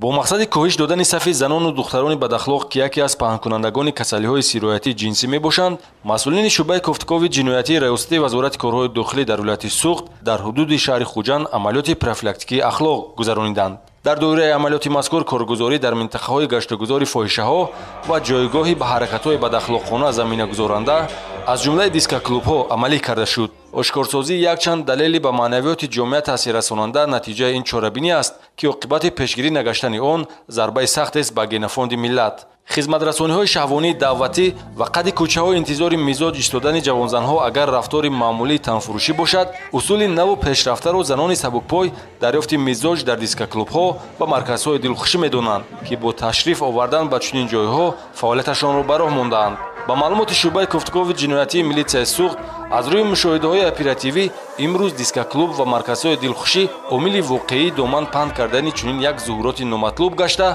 бо мақсади коҳиш додани сафи занону духтарони бадахлоқ ки яке аз паҳнкунандагони касалиҳои сироятии ҷинсӣ мебошанд, масъулини шуъбаи кофтукови ҷиноятии раёсати вазорати корҳои дохилӣ дар вилояти Суғд дар ҳудуди шаҳри Хуҷанд амалиёти профилактикии ахлоқ гузаронидаанд. дар доираи амалиёти мазкур коргузорӣ дар минтақаҳои гаштугузори фоҳишаҳо ва ҷойгоҳи ба ҳаракатҳои бадахлоқона заминагузоранда аз ҷумлаи дискоклубҳо амалӣ карда шуд. ошкорсозии якчанд далели ба маънавиёти ҷомеа таъсиррасонанда натиҷаи ин чорабинӣ аст ки оқибати пешгирӣ нагаштани он зарбаи сахтест ба генофонди миллат. хизматрасониҳои шаҳвонии даъватӣ ва қади кӯчаҳои интизори мизоҷ истодани ҷавонзанҳо агар рафтори маъмулии танфурӯшӣ бошад, усули наву пешрафтаро занони сабукпой дарёфти мизоҷ дар дискоклубҳо ва марказҳои дилхушӣ медонанд, ки бо ташриф овардан ба чунин ҷойҳо фаъолияташонро ба роҳ мондаанд. ба маълумоти шуъбаи кофтукови ҷиноятии милитсияи Суғд, аз рӯи мушоҳидаҳои оперативӣ имрӯз дискоклуб ва марказҳои дилхушӣ омили воқеии доман паҳн кардани чунин як зуҳуроти номатлуб гашта,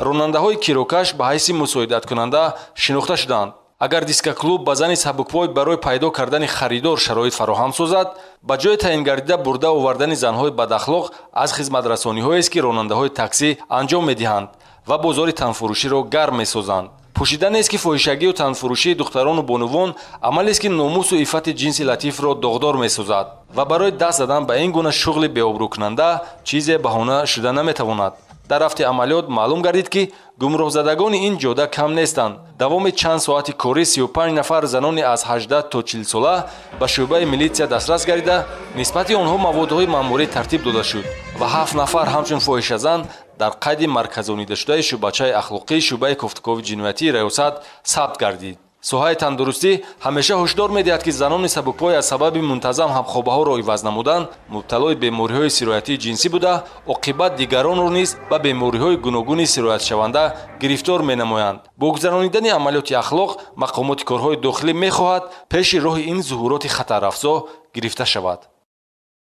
ронандаҳои кирокаш ба ҳайси мусоидаткунанда шинохта шуданд. агар дискоклуб ба зани сабукпой барои пайдо кардани харидор шароит фароҳам созад, ба ҷои таъин гардида бурда овардани занҳои бадахлоқ аз хизматрасониҳоест ки ронандаҳои таксӣ анҷом медиҳанд ва бозори танфурӯширо гарм месозанд. пӯшида нест ки фоҳишагию танфурӯшии духтарону бонувон амалест ки номусу иффати ҷинси латифро доғдор месозад ва барои даст задан ба ин гуна шуғли беобрӯкунанда чизе баҳона шуда наметавонад. дар рафти амалиёт маълум гардид ки гумроҳзадагони ин ҷода кам нестанд. давоми чанд соати корӣ 35 нафар занони аз 18 то 40 сола ба шуъбаи милитсия дастрас гардида, нисбати онҳо маводҳои маъмурӣ тартиб дода шуд ва 7 нафар ҳамчун фоҳишазан дар қайди марказонидашудаи шуъбачаи ахлоқии шуъбаи кофтукови ҷиноятии раёсат сабт гардид. соҳаи тандурустӣ ҳамеша ҳушдор медиҳад ки занони сабукпой аз сабаби мунтазам ҳамхобаҳоро иваз намудан мубталои бемориҳои сироятии ҷинсӣ буда, оқибат дигаронро низ ба бемориҳои гуногуни сироятшаванда гирифтор менамоянд. бо гузаронидани амалиёти ахлоқ, мақомоти корҳои дохилӣ мехоҳад пеши роҳи ин зуҳуроти хатарафзо гирифта шавад.